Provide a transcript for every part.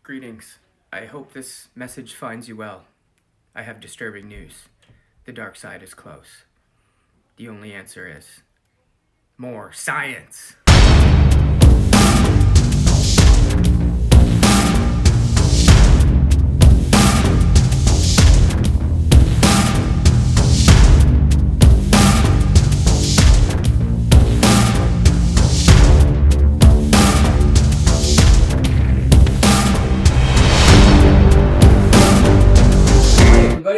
Greetings. I hope this message finds you well. I have disturbing news. The dark side is close. The only answer is more science.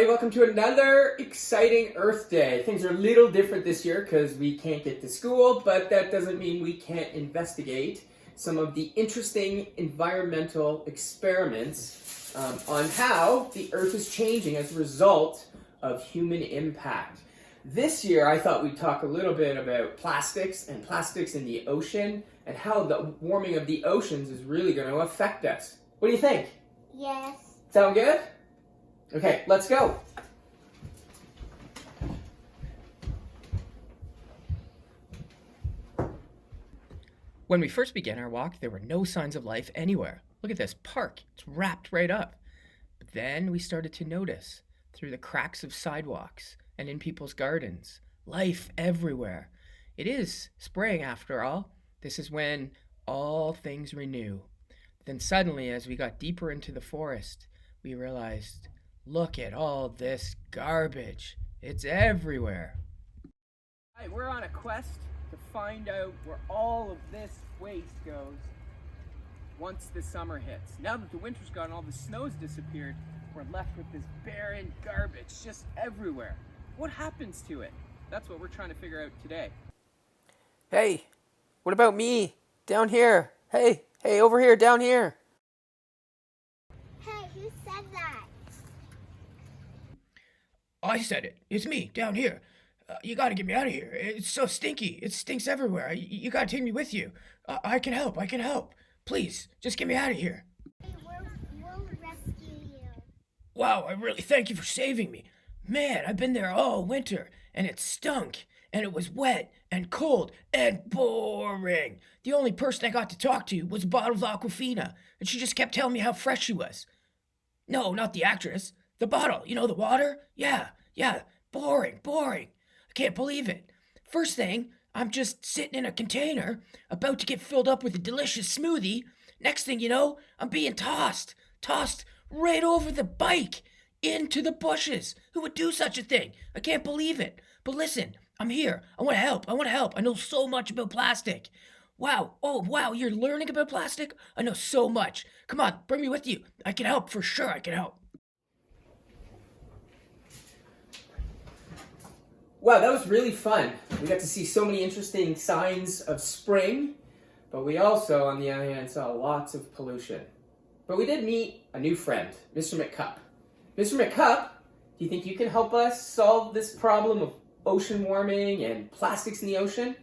Welcome to another exciting Earth Day. Things are a little different this year because we can't get to school, but that doesn't mean we can't investigate some of the interesting environmental experiments on how the Earth is changing as a result of human impact. This year, I thought we'd talk a little bit about plastics and plastics in the ocean and how the warming of the oceans is really going to affect us. What do you think? Yes. Sound good? Okay, let's go. When we first began our walk, there were no signs of life anywhere. Look at this park. It's wrapped right up. But then we started to notice, through the cracks of sidewalks and in people's gardens, life everywhere. It is spring, after all. This is when all things renew. Then suddenly, as we got deeper into the forest, we realized, look at all this garbage. It's everywhere. All right, we're on a quest to find out where all of this waste goes once the summer hits. Now that the winter's gone, all the snow's disappeared, we're left with this barren garbage just everywhere. What happens to it? That's what we're trying to figure out today. Hey, what about me? Down here. Hey, over here, down here. Hey, who said that? I said it. It's me, down here. You gotta get me out of here. It's so stinky. It stinks everywhere. You gotta take me with you. I can help. Please, just get me out of here. Hey, we'll rescue you. Wow, I really thank you for saving me. Man, I've been there all winter, and it stunk, and it was wet, and cold, and boring. The only person I got to talk to was a bottle of Aquafina, and she just kept telling me how fresh she was. No, not the actress. The bottle, the water? Yeah, boring. I can't believe it. First thing, I'm just sitting in a container, about to get filled up with a delicious smoothie. Next thing you know, I'm being tossed right over the bike, into the bushes. Who would do such a thing? I can't believe it. But listen, I'm here. I want to help. I know so much about plastic. Wow. Oh, wow. You're learning about plastic? I know so much. Come on, bring me with you. I can help. For sure, I can help. Wow, that was really fun. We got to see so many interesting signs of spring, but we also, on the other hand, saw lots of pollution. But we did meet a new friend, Mr. McCup. Mr. McCup, do you think you can help us solve this problem of ocean warming and plastics in the ocean?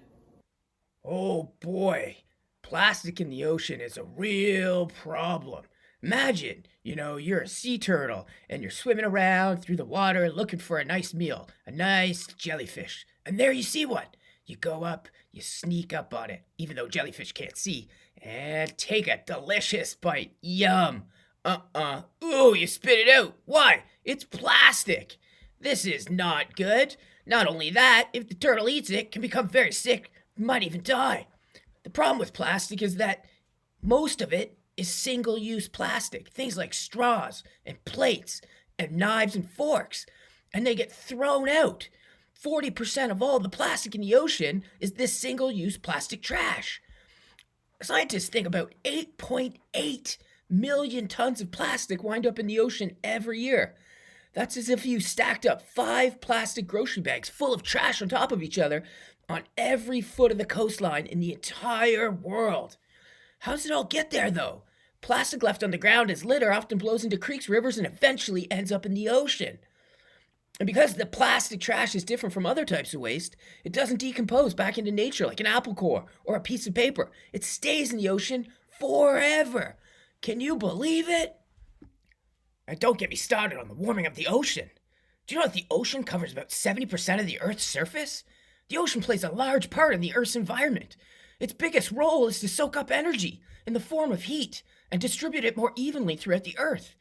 Oh boy, plastic in the ocean is a real problem. Imagine, you're a sea turtle and you're swimming around through the water looking for a nice meal, a nice jellyfish. And there you see one. You go up, you sneak up on it, even though jellyfish can't see, and take a delicious bite. Yum. Ooh, you spit it out. Why? It's plastic. This is not good. Not only that, if the turtle eats it, it can become very sick, might even die. The problem with plastic is that most of it is single-use plastic, things like straws and plates and knives and forks, and they get thrown out. 40% of all the plastic in the ocean is this single-use plastic trash. Scientists think about 8.8 million tons of plastic wind up in the ocean every year. That's as if you stacked up 5 plastic grocery bags full of trash on top of each other on every foot of the coastline in the entire world. How does it all get there, though? Plastic left on the ground as litter often blows into creeks, rivers, and eventually ends up in the ocean. And because the plastic trash is different from other types of waste, it doesn't decompose back into nature like an apple core or a piece of paper. It stays in the ocean forever. Can you believe it? And don't get me started on the warming of the ocean. Do you know that the ocean covers about 70% of the Earth's surface? The ocean plays a large part in the Earth's environment. Its biggest role is to soak up energy in the form of heat, and distribute it more evenly throughout the Earth.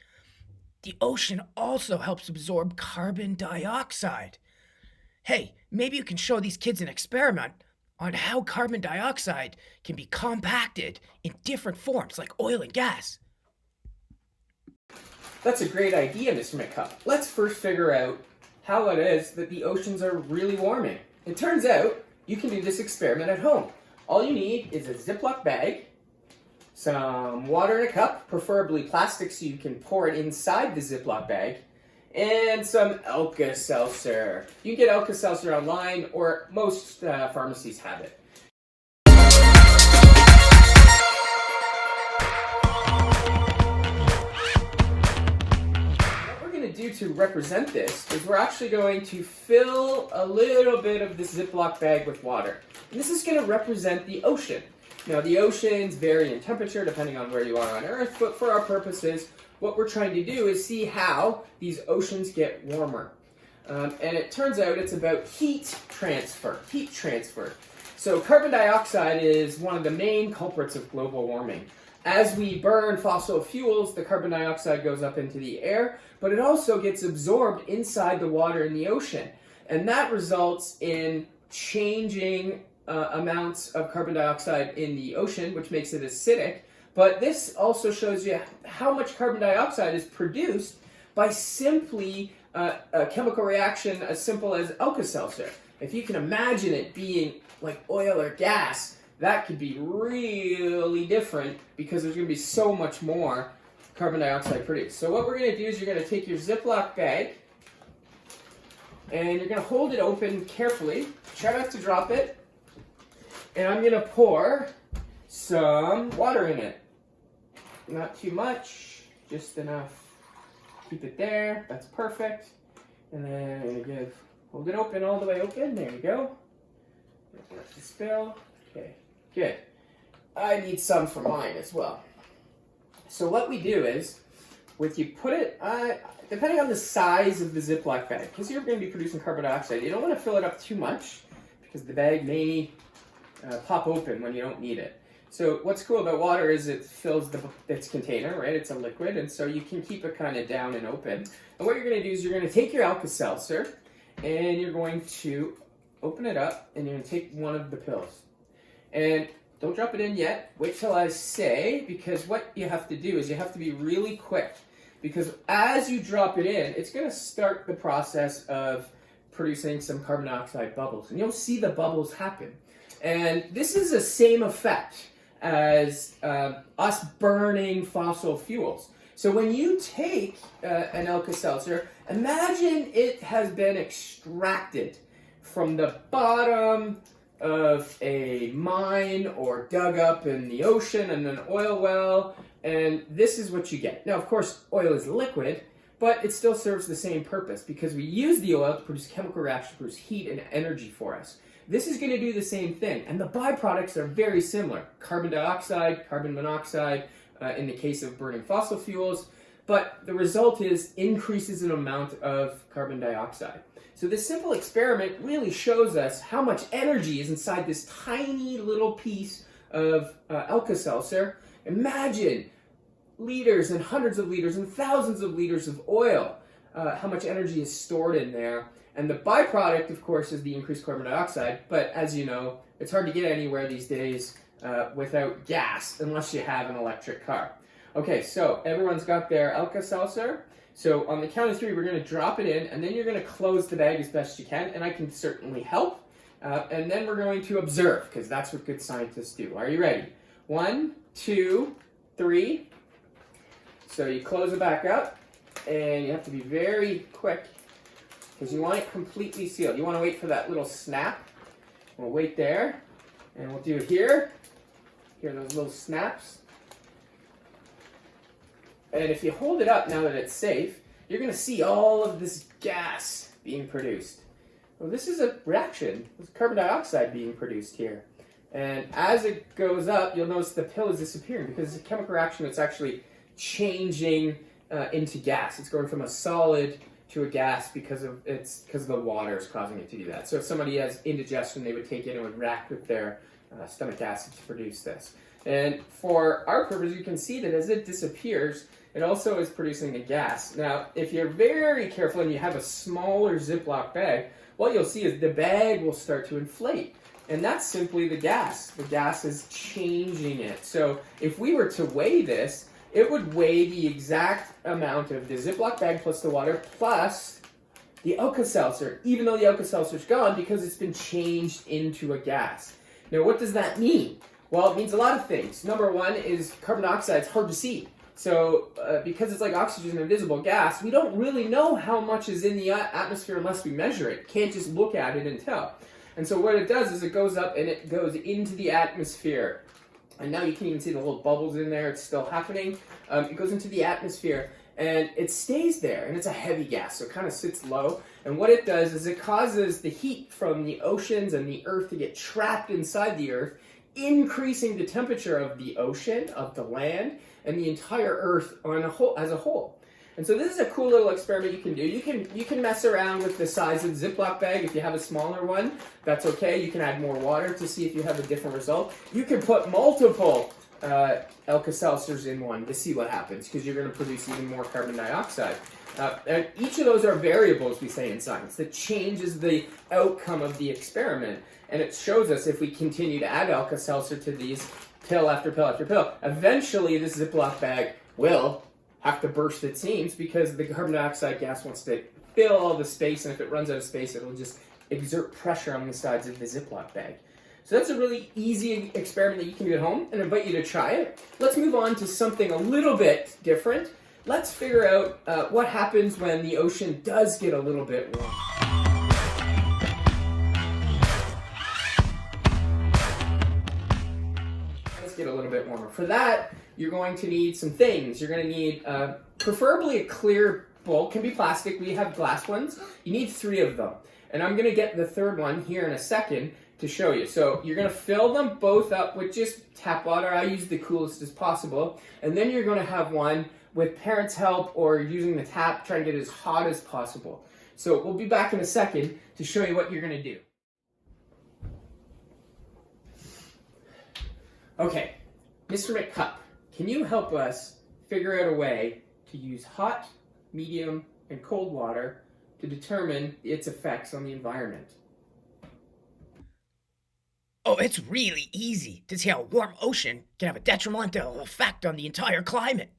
The ocean also helps absorb carbon dioxide. Hey, maybe you can show these kids an experiment on how carbon dioxide can be compacted in different forms like oil and gas. That's a great idea, Mr. McCup. Let's first figure out how it is that the oceans are really warming. It turns out you can do this experiment at home. All you need is a Ziploc bag, some water in a cup, preferably plastic so you can pour it inside the Ziploc bag, and some Alka-Seltzer. You can get Alka-Seltzer online, or most pharmacies have it. To represent this is we're actually going to fill a little bit of this Ziploc bag with water. And this is going to represent the ocean. Now the oceans vary in temperature depending on where you are on Earth, but for our purposes, what we're trying to do is see how these oceans get warmer. And it turns out it's about heat transfer. So carbon dioxide is one of the main culprits of global warming. As we burn fossil fuels, the carbon dioxide goes up into the air, but it also gets absorbed inside the water in the ocean. And that results in changing amounts of carbon dioxide in the ocean, which makes it acidic. But this also shows you how much carbon dioxide is produced by simply a chemical reaction as simple as Alka-Seltzer. If you can imagine it being like oil or gas, that could be really different because there's going to be so much more carbon dioxide produced. So what we're going to do is you're going to take your Ziploc bag and you're going to hold it open carefully. Try not to drop it. And I'm going to pour some water in it. Not too much, just enough. Keep it there. That's perfect. And then I'm going to hold it open all the way open. There you go. Let it spill. Okay. Good. I need some for mine as well. So what we do is, you put it, depending on the size of the Ziploc bag, because you're going to be producing carbon dioxide, you don't want to fill it up too much, because the bag may pop open when you don't need it. So what's cool about water is it fills its container, right? It's a liquid, and so you can keep it kind of down and open. And what you're going to do is you're going to take your Alka-Seltzer, and you're going to open it up, and you're going to take one of the pills. And don't drop it in yet. Wait till I say, because what you have to do is you have to be really quick. Because as you drop it in, it's going to start the process of producing some carbon dioxide bubbles. And you'll see the bubbles happen. And this is the same effect as us burning fossil fuels. So when you take an Alka-Seltzer, imagine it has been extracted from the bottom of a mine or dug up in the ocean in an oil well, and this is what you get. Now, of course, oil is liquid, but it still serves the same purpose because we use the oil to produce chemical reactions, to produce heat and energy for us. This is going to do the same thing, and the byproducts are very similar. Carbon dioxide, carbon monoxide, in the case of burning fossil fuels, but the result is increases in amount of carbon dioxide. So this simple experiment really shows us how much energy is inside this tiny little piece of Alka-Seltzer. Imagine liters and hundreds of liters and thousands of liters of oil, how much energy is stored in there. And the byproduct, of course, is the increased carbon dioxide. But as you know, it's hard to get anywhere these days without gas, unless you have an electric car. Okay, so everyone's got their Alka-Seltzer. So on the count of three, we're going to drop it in, and then you're going to close the bag as best you can, and I can certainly help. And then we're going to observe, because that's what good scientists do. Are you ready? 1, 2, 3. So you close it back up, and you have to be very quick, because you want it completely sealed. You want to wait for that little snap. We'll wait there, and we'll do it here. Hear those little snaps. And if you hold it up now that it's safe, you're going to see all of this gas being produced. Well, this is a reaction. There's carbon dioxide being produced here. And as it goes up, you'll notice the pill is disappearing because it's a chemical reaction that's actually changing into gas. It's going from a solid to a gas because the water is causing it to do that. So if somebody has indigestion, they would take it and it would react with their stomach acid to produce this. And for our purpose, you can see that as it disappears, it also is producing a gas. Now, if you're very careful and you have a smaller Ziploc bag, what you'll see is the bag will start to inflate. And that's simply the gas. The gas is changing it. So if we were to weigh this, it would weigh the exact amount of the Ziploc bag plus the water plus the Alka-Seltzer, even though the Alka-Seltzer's gone because it's been changed into a gas. Now, what does that mean? Well, it means a lot of things. Number one is carbon dioxide is hard to see. So because it's like oxygen, invisible gas, we don't really know how much is in the atmosphere unless we measure it. Can't just look at it and tell. And so what it does is it goes up and it goes into the atmosphere. And now you can even see the little bubbles in there. It's still happening. It goes into the atmosphere and it stays there. And it's a heavy gas, so it kind of sits low. And what it does is it causes the heat from the oceans and the earth to get trapped inside the earth, increasing the temperature of the ocean, of the land, and the entire earth as a whole. And so this is a cool little experiment you can do. You can mess around with the size of the Ziploc bag. If you have a smaller one, that's okay. You can add more water to see if you have a different result. You can put multiple Alka-Seltzers in one to see what happens, because you're going to produce even more carbon dioxide. And each of those are variables, we say in science, that changes the outcome of the experiment. And it shows us if we continue to add Alka-Seltzer to these pill after pill after pill, eventually this Ziploc bag will have to burst its seams because the carbon dioxide gas wants to fill all the space, and if it runs out of space, it'll just exert pressure on the sides of the Ziploc bag. So that's a really easy experiment that you can do at home, and I invite you to try it. Let's move on to something a little bit different. Let's figure out what happens when the ocean does get a little bit warm. Let's get a little bit warmer. For that, you're going to need some things. You're going to need preferably a clear bowl. It can be plastic. We have glass ones. You need 3 of them. And I'm going to get the third one here in a second to show you. So you're going to fill them both up with just tap water. I use the coolest as possible. And then you're going to have one with parents' help or using the tap, try to get it as hot as possible. So we'll be back in a second to show you what you're going to do. Okay, Mr. McCup, can you help us figure out a way to use hot, medium, and cold water to determine its effects on the environment? Oh, it's really easy to see how a warm ocean can have a detrimental effect on the entire climate.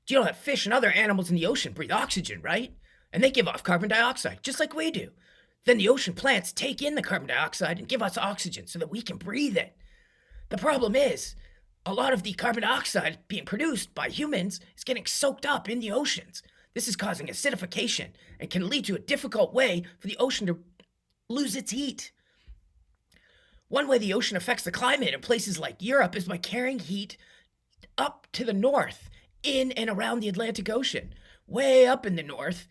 Do you know that fish and other animals in the ocean breathe oxygen, right? And they give off carbon dioxide, just like we do. Then the ocean plants take in the carbon dioxide and give us oxygen so that we can breathe it. The problem is, a lot of the carbon dioxide being produced by humans is getting soaked up in the oceans. This is causing acidification and can lead to a difficult way for the ocean to lose its heat. One way the ocean affects the climate in places like Europe is by carrying heat up to the north, in and around the Atlantic Ocean. Way up in the north,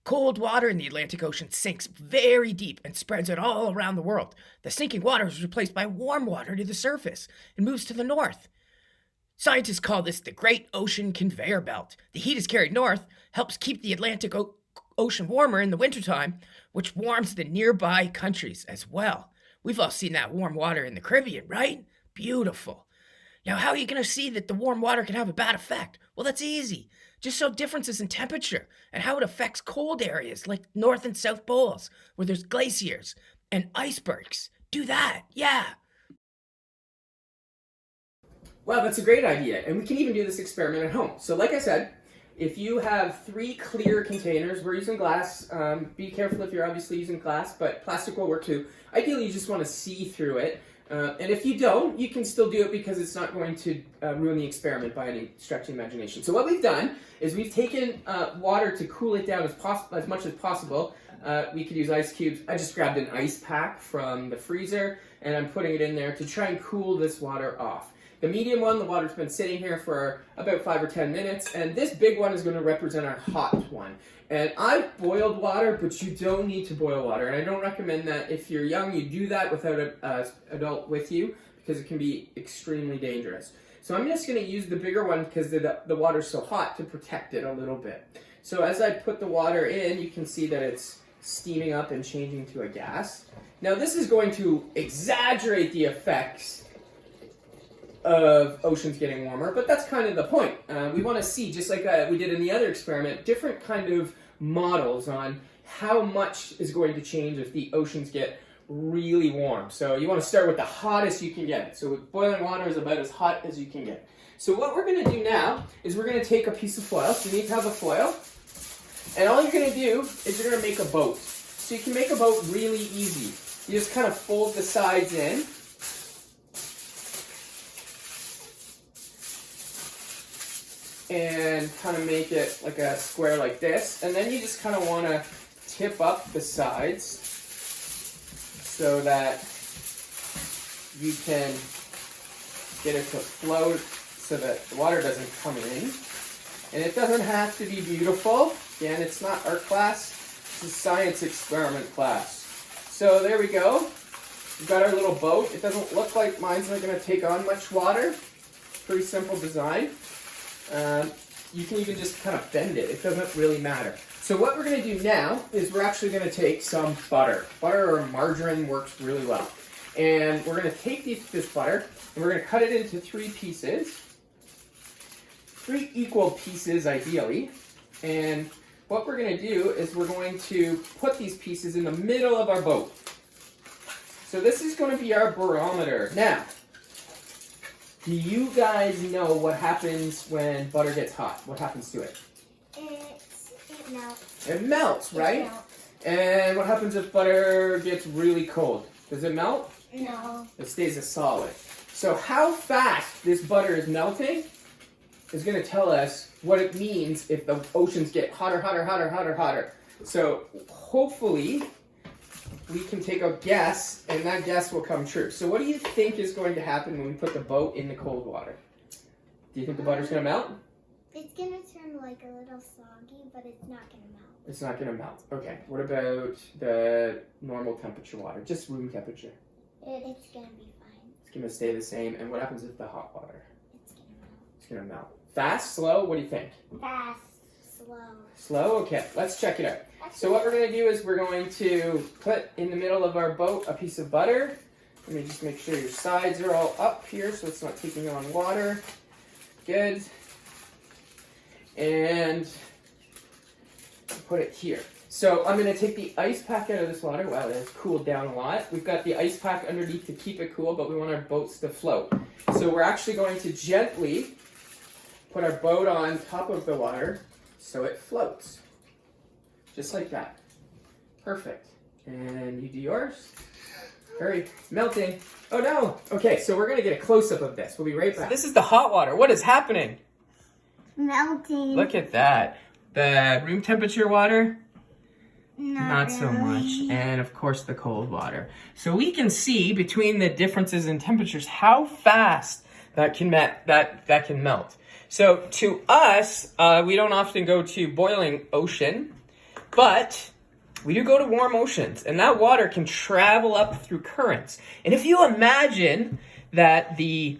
cold water in the Atlantic Ocean sinks very deep and spreads it all around the world. The sinking water is replaced by warm water to the surface and moves to the north. Scientists call this the Great Ocean Conveyor Belt. The heat is carried north, helps keep the Atlantic Ocean warmer in the wintertime, which warms the nearby countries as well. We've all seen that warm water in the Caribbean, right? Beautiful. Now, how are you going to see that the warm water can have a bad effect? Well, that's easy. Just show differences in temperature and how it affects cold areas like North and South Poles, where there's glaciers and icebergs. Do that, yeah. Well, that's a great idea, and we can even do this experiment at home. So like I said, if you have 3 clear containers, we're using glass. Be careful if you're obviously using glass, but plastic will work too. Ideally, you just want to see through it. And if you don't, you can still do it because it's not going to ruin the experiment by any stretch of imagination. So what we've done is we've taken water to cool it down as much as possible. We could use ice cubes. I just grabbed an ice pack from the freezer, and I'm putting it in there to try and cool this water off. The medium one, the water's been sitting here for about 5 or 10 minutes, and this big one is going to represent our hot one. And I've boiled water, but you don't need to boil water, and I don't recommend that if you're young, you do that without an adult with you, because it can be extremely dangerous. So I'm just going to use the bigger one because the water's so hot to protect it a little bit. So as I put the water in, you can see that it's steaming up and changing to a gas. Now this is going to exaggerate the effects of oceans getting warmer, but that's kind of the point. We want to see, just like we did in the other experiment, different kind of models on how much is going to change if the oceans get really warm. So you want to start with the hottest you can get. So with boiling water is about as hot as you can get. So what we're going to do now is we're going to take a piece of foil. So you need to have a foil. And all you're going to do is you're going to make a boat. So you can make a boat really easy. You just kind of fold the sides in. And kind of make it like a square like this. And then you just kind of want to tip up the sides so that you can get it to float so that the water doesn't come in. And it doesn't have to be beautiful. Again, it's not art class, it's a science experiment class. So there we go. We've got our little boat. It doesn't look like mine's not going to take on much water. Pretty simple design. You can even just kind of bend it. It doesn't really matter. So what we're going to do now is we're actually going to take some butter. Butter or margarine works really well. And we're going to take this butter and we're going to cut it into 3 pieces. 3 equal pieces ideally. And what we're going to do is we're going to put these pieces in the middle of our boat. So this is going to be our barometer. Now, do you guys know what happens when butter gets hot? What happens to it? It melts. It melts, right? It melts. And what happens if butter gets really cold? Does it melt? No. It stays a solid. So how fast this butter is melting is going to tell us what it means if the oceans get hotter, hotter, hotter, hotter, hotter. So hopefully we can take a guess, and that guess will come true. So what do you think is going to happen when we put the boat in the cold water? Do you think the butter's going to melt? It's going to turn like a little soggy, but it's not going to melt. It's not going to melt. Okay. What about the normal temperature water? Just room temperature. It's going to be fine. It's going to stay the same. And what happens with the hot water? It's going to melt. It's going to melt. Fast? Slow? What do you think? Fast. Slow. Slow? Okay. Let's check it out. So what we're going to do is we're going to put in the middle of our boat a piece of butter. Let me just make sure your sides are all up here so it's not taking on water. Good. And put it here. So I'm going to take the ice pack out of this water. Wow, it has cooled down a lot. We've got the ice pack underneath to keep it cool, but we want our boats to float. So we're actually going to gently put our boat on top of the water so it floats. Just like that. Perfect. And you do yours. Hurry. It's melting. Oh no. Okay, so we're going to get a close-up of this. We'll be right back. This is the hot water. What is happening? Melting. Look at that. The room temperature water? Not so much. And of course the cold water. So we can see between the differences in temperatures how fast that can melt. So to us, we don't often go to boiling ocean, but we do go to warm oceans, and that water can travel up through currents. And if you imagine that the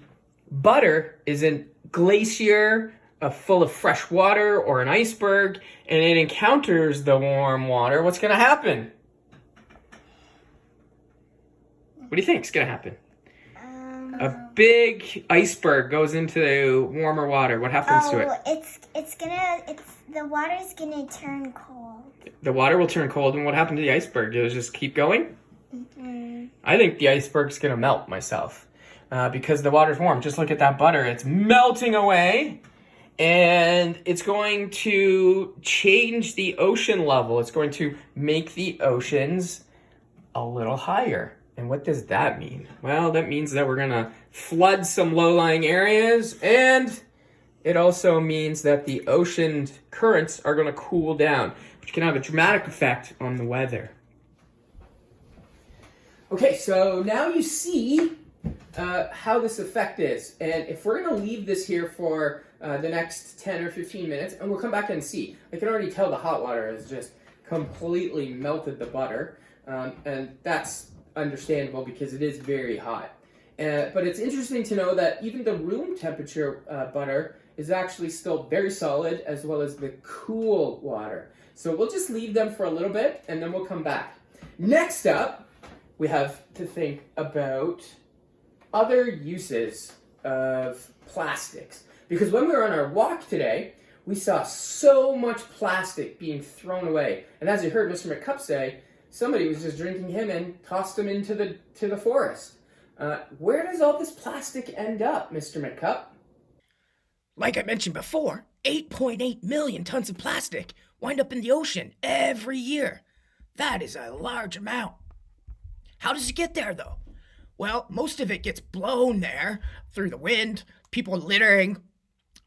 butter is a glacier full of fresh water or an iceberg, and it encounters the warm water, what's going to happen? What do you think is going to happen? A big iceberg goes into warmer water. What happens to it? The water's gonna turn cold. The water will turn cold, and what happened to the iceberg? Does it just keep going? Mm-hmm. I think the iceberg's gonna melt myself because the water's warm. Just look at that butter; it's melting away, and it's going to change the ocean level. It's going to make the oceans a little higher. And what does that mean? Well, that means that we're going to flood some low-lying areas, and it also means that the ocean currents are going to cool down, which can have a dramatic effect on the weather. Okay, so now you see how this effect is. And if we're going to leave this here for the next 10 or 15 minutes, and we'll come back and see. I can already tell the hot water has just completely melted the butter, and that's understandable because it is very hot. But it's interesting to know that even the room temperature butter is actually still very solid, as well as the cool water. So we'll just leave them for a little bit and then we'll come back. Next up, we have to think about other uses of plastics. Because when we were on our walk today, we saw so much plastic being thrown away. And as you heard Mr. McCup say, somebody was just drinking him and tossed him into the forest. Where does all this plastic end up, Mr. McCup? Like I mentioned before, 8.8 million tons of plastic wind up in the ocean every year. That is a large amount. How does it get there, though? Well, most of it gets blown there through the wind, people littering,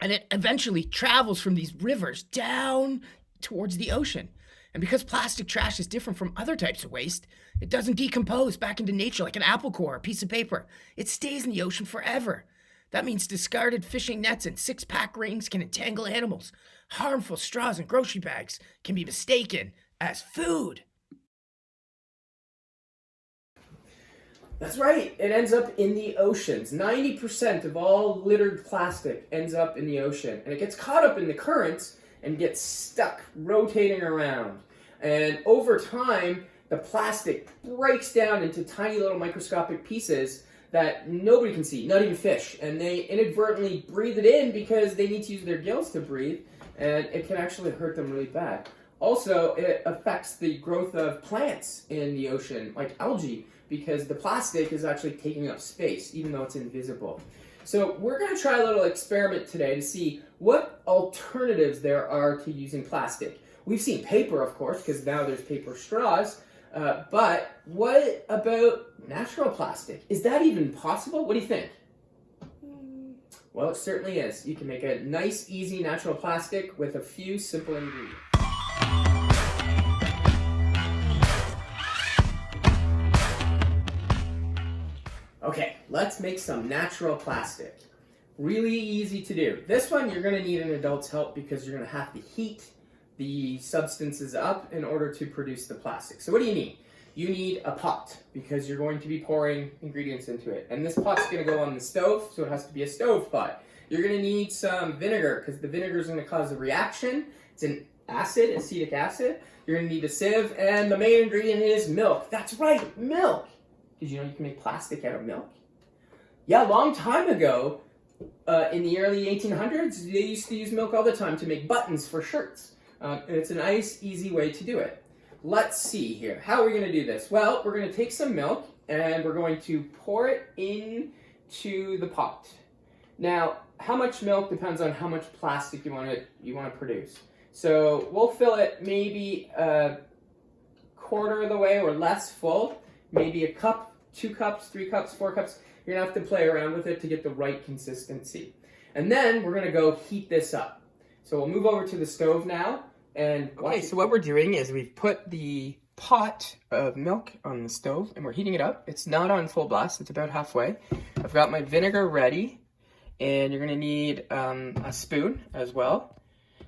and it eventually travels from these rivers down towards the ocean. And because plastic trash is different from other types of waste, it doesn't decompose back into nature like an apple core or a piece of paper. It stays in the ocean forever. That means discarded fishing nets and six-pack rings can entangle animals. Harmful straws and grocery bags can be mistaken as food. That's right. It ends up in the oceans. 90% of all littered plastic ends up in the ocean. And it gets caught up in the currents and gets stuck rotating around. And over time, the plastic breaks down into tiny little microscopic pieces that nobody can see, not even fish. And they inadvertently breathe it in because they need to use their gills to breathe. And it can actually hurt them really bad. Also, it affects the growth of plants in the ocean, like algae, because the plastic is actually taking up space, even though it's invisible. So we're going to try a little experiment today to see what alternatives there are to using plastic. We've seen paper, of course, because now there's paper straws. But what about natural plastic? Is that even possible? What do you think? Well, it certainly is. You can make a nice, easy natural plastic with a few simple ingredients. Okay, let's make some natural plastic. Really easy to do. This one you're going to need an adult's help because you're going to have to heat the substances up in order to produce the plastic. So what do you need? You need a pot because you're going to be pouring ingredients into it. And this pot's going to go on the stove, so it has to be a stove pot. You're going to need some vinegar because the vinegar is going to cause a reaction. It's an acid, acetic acid. You're going to need a sieve, and the main ingredient is milk. That's right, milk. Did you know you can make plastic out of milk? Yeah, a long time ago, in the early 1800s, they used to use milk all the time to make buttons for shirts. And it's a nice, easy way to do it. Let's see here. How are we going to do this? Well, we're going to take some milk, and we're going to pour it into the pot. Now, how much milk depends on how much plastic you want to produce. So we'll fill it maybe a quarter of the way or less full. Maybe a cup, 2 cups, 3 cups, 4 cups. You're going to have to play around with it to get the right consistency. And then we're going to go heat this up. So we'll move over to the stove now. And okay, so what we're doing is we've put the pot of milk on the stove and we're heating it up. It's not on full blast. It's about halfway. I've got my vinegar ready. And you're going to need a spoon as well.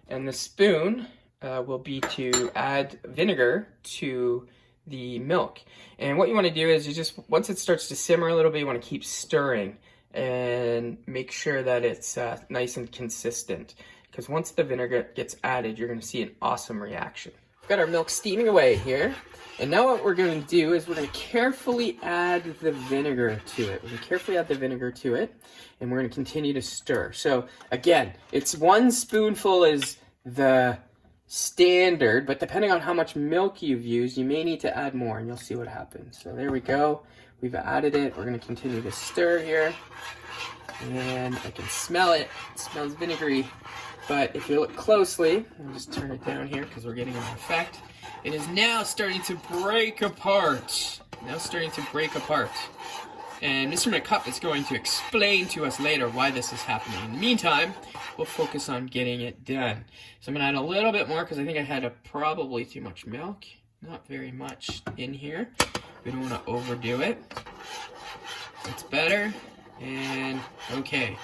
And the spoon will be to add vinegar to the milk. And what you want to do is you just, once it starts to simmer a little bit, you want to keep stirring and make sure that it's nice and consistent. Because once the vinegar gets added, you're going to see an awesome reaction. We've got our milk steaming away here. And now what we're going to do is we're going to carefully add the vinegar to it. We're going to carefully add the vinegar to it. And we're going to continue to stir. So again, it's 1 spoonful is the standard, but depending on how much milk you've used, you may need to add more, and you'll see what happens. So there we go. We've added it. We're going to continue to stir here. And I can smell it. It smells vinegary. But if you look closely, I'll just turn it down here because we're getting an effect. It is now starting to break apart. Now starting to break apart. And Mr. McCup is going to explain to us later why this is happening. In the meantime, we'll focus on getting it done. So I'm going to add a little bit more because I think I had probably too much milk. Not very much in here. We don't want to overdo it. That's better. And okay.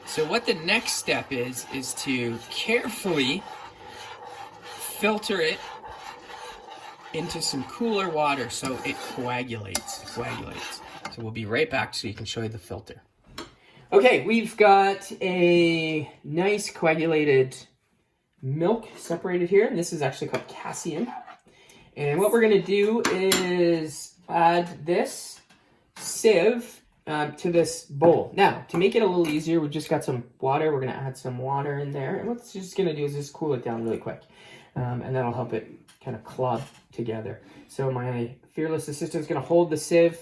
So what the next step is to carefully filter it into some cooler water so it coagulates. So we'll be right back so you can show you the filter. Okay, we've got a nice coagulated milk separated here. And this is actually called casein. And what we're going to do is add this sieve to this bowl. Now, to make it a little easier, we've just got some water. We're going to add some water in there. And what it's just going to do is just cool it down really quick. And that'll help it kind of club together. So my fearless assistant is going to hold the sieve.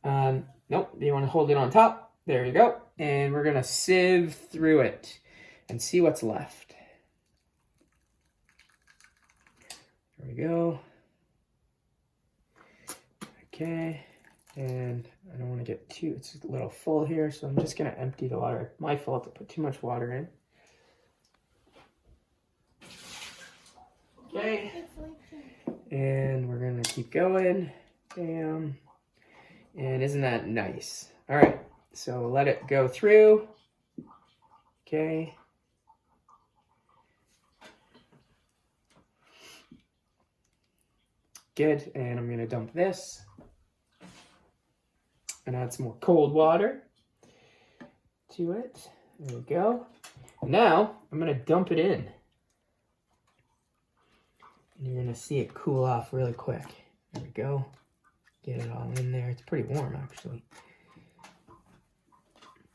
Nope, you want to hold it on top. There you go. And we're going to sieve through it and see what's left. There we go. Okay. And I don't want to get too, it's a little full here, so I'm just going to empty the water. My fault to put too much water in. Okay. And we're going to keep going. Bam. And isn't that nice? All right. So let it go through. Okay. Good. And I'm going to dump this. And add some more cold water to it. There we go. Now I'm going to dump it in. And you're going to see it cool off really quick. There we go. Get it all in there. It's pretty warm actually.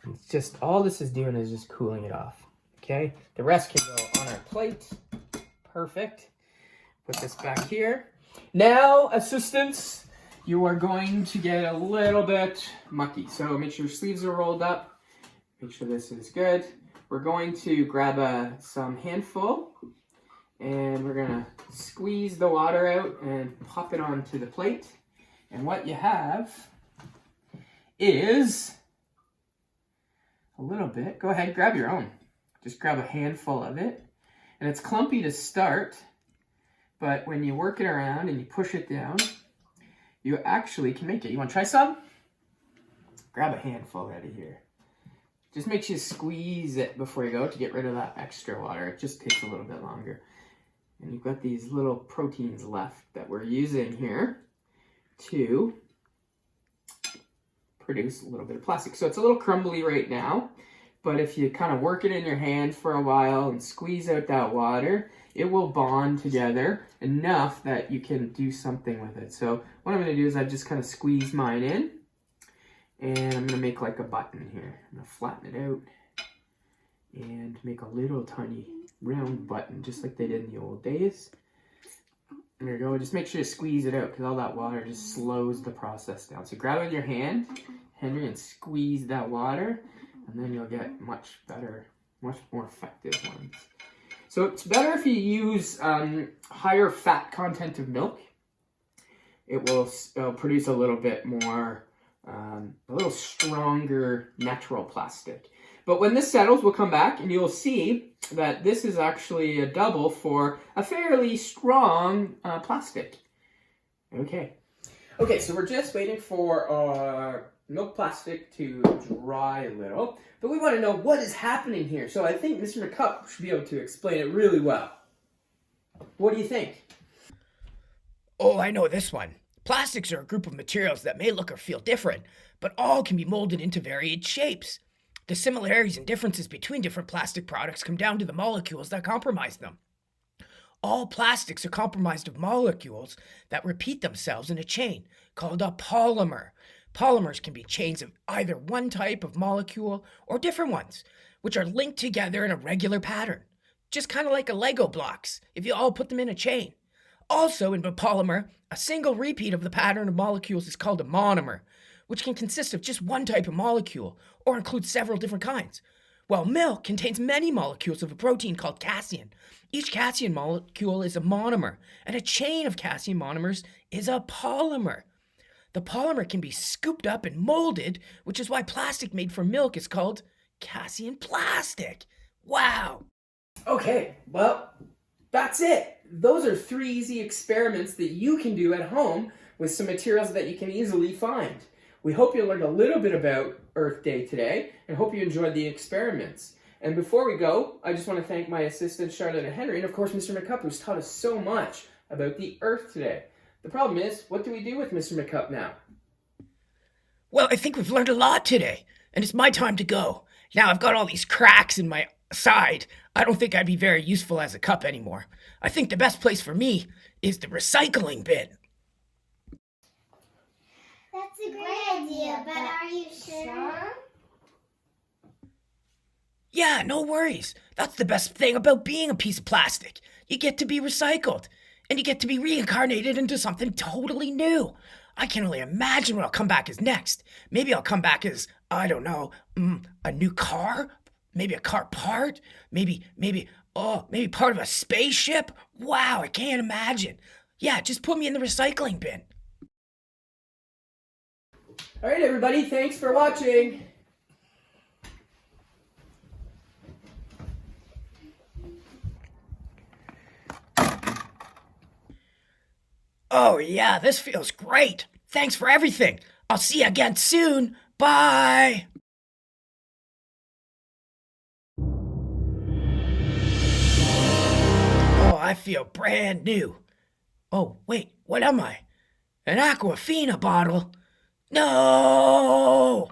It's just, all this is doing is just cooling it off. Okay. The rest can go on our plate. Perfect. Put this back here. Now, assistants, you are going to get a little bit mucky. So make sure your sleeves are rolled up. Make sure this is good. We're going to grab some handful and we're gonna squeeze the water out and pop it onto the plate. And what you have is a little bit. Go ahead, grab your own. Just grab a handful of it. And it's clumpy to start, but when you work it around and you push it down, you actually can make it. You want to try some? Grab a handful out of here. Just make sure you squeeze it before you go to get rid of that extra water. It just takes a little bit longer. And you've got these little proteins left that we're using here to produce a little bit of plastic. So it's a little crumbly right now, but if you kind of work it in your hand for a while and squeeze out that water, it will bond together enough that you can do something with it. So what I'm going to do is I just kind of squeeze mine in, and I'm going to make like a button here. I'm going to flatten it out and make a little tiny round button, just like they did in the old days. There you go. Just make sure to squeeze it out because all that water just slows the process down. So grab it with your hand, Henry, and squeeze that water, and then you'll get much better, much more effective ones. So it's better if you use higher fat content of milk. It will produce a little bit more, a little stronger natural plastic. But when this settles, we'll come back and you'll see that this is actually a double for a fairly strong plastic. Okay. Okay, so we're just waiting for our milk plastic to dry a little, but we want to know what is happening here. So I think Mr. McCup should be able to explain it really well. What do you think? Oh, I know this one. Plastics are a group of materials that may look or feel different, but all can be molded into varied shapes. The similarities and differences between different plastic products come down to the molecules that comprise them. All plastics are comprised of molecules that repeat themselves in a chain called a polymer. Polymers can be chains of either one type of molecule or different ones, which are linked together in a regular pattern, just kind of like a Lego blocks if you all put them in a chain. Also, in a polymer, a single repeat of the pattern of molecules is called a monomer, which can consist of just one type of molecule or include several different kinds. Well, milk contains many molecules of a protein called casein. Each casein molecule is a monomer, and a chain of casein monomers is a polymer. The polymer can be scooped up and molded, which is why plastic made from milk is called casein plastic. Wow! Okay, well, that's it. Those are 3 easy experiments that you can do at home with some materials that you can easily find. We hope you learned a little bit about Earth Day today and hope you enjoyed the experiments. And before we go, I just want to thank my assistants, Charlotte and Henry, and of course Mr. McCup, who's taught us so much about the Earth today. The problem is, what do we do with Mr. McCup now? Well, I think we've learned a lot today, and it's my time to go. Now I've got all these cracks in my side. I don't think I'd be very useful as a cup anymore. I think the best place for me is the recycling bin. That's a great idea, but are you sure? Yeah, no worries. That's the best thing about being a piece of plastic. You get to be recycled, and you get to be reincarnated into something totally new. I can only imagine what I'll come back as next. Maybe I'll come back as, I don't know, a new car? Maybe a car part? Maybe part of a spaceship? Wow, I can't imagine. Yeah, just put me in the recycling bin. All right, everybody, thanks for watching. Oh, yeah, this feels great. Thanks for everything. I'll see you again soon. Bye. Oh, I feel brand new. Oh, wait, what am I? An Aquafina bottle? No!